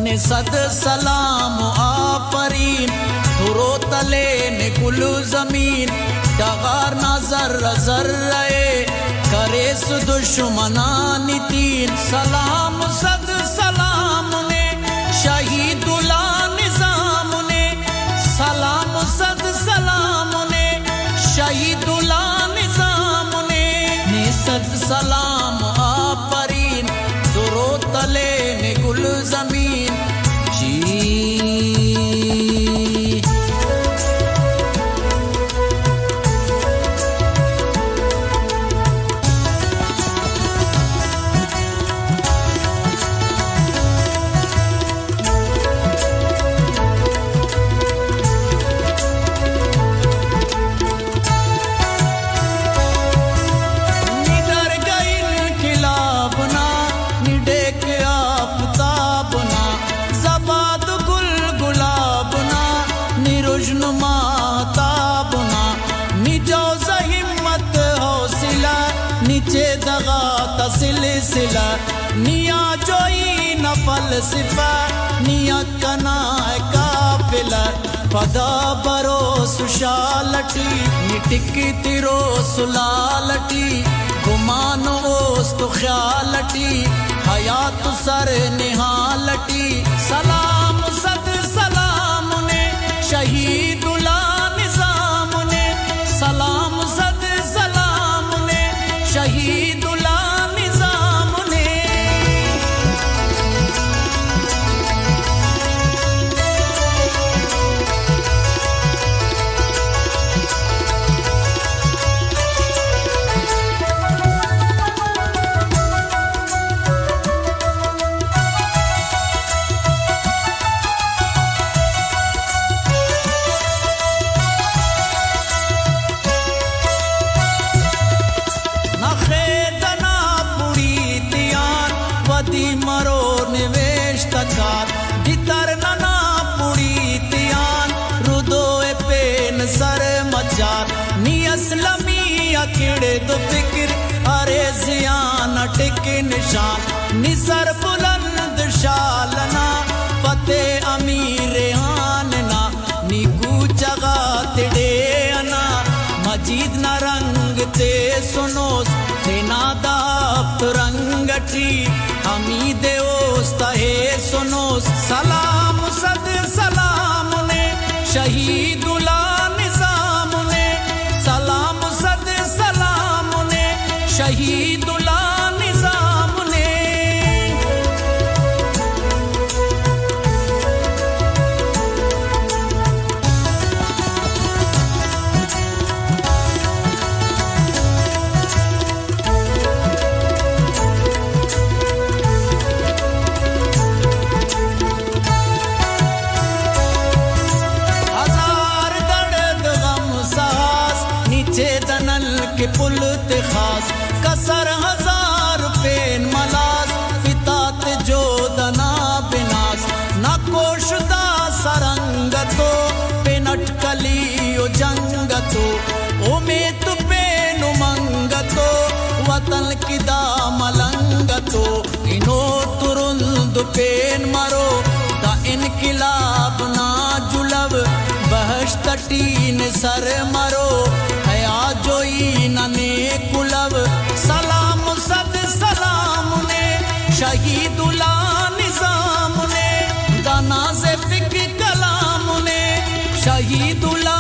निसद सलाम आफरीन धुरो तले ने कुल जमीन डगार ना जर्रा जर्रे करे सु दुश्मनानी तीन सलाम सद सलाम ने शहीदुल्ला निजाम ने सलाम सद सलाम ने शहीदुल्ला निजाम ने निसद सलाम आफरीन धुरो तले ने कुल जमीन नीचे दगा तसिलसिला निया जोई न फलसिफा निया कना काफिला पदा बरो सुशालटी निटिक तिरो सुलालटी गुमानो ओस्तु ख्यालटी हयात सर निहालटी सलाम सद सलाम ने शहीदुल्ला निजाम ने सलाम सद सलाम ने शहीदुल्ला निजाम ने मरो निवेश तकार भीतर नना पुड़ी तियान रुदोए पेन सर मचार नियसलमी अकेड़े दो फिक्र अरे जियान टिक निशान निसर बुलंद शालना फते अमीर आनना नीकू जगा तिड़े अना मजीद न रंग ते सुनोस तेना दाफ्त रंगटी हमी देवस्ता है सुनो सलाम सद सलाम ने शहीदुल्ला निजाम ने सलाम सद सलाम ने शहीदुल्ला निजाम ने के पुल ते खास कसर हजार पेन मलास पितात जो दना बिनास न कोशदा सरंगतो पेनट कलियो जंगतो ओ में तु पेन मंगतो वतन की दामलंगतो इनो तुरुंद पेन मरो दा इनकिलाब ना जुलब बहश्त तीन सर मरो जोई नने कुलब सलाम सद सलाम ने शहीदुल्ला निजाम ने दाना से फिक्र कलाम ने शहीदुल्ला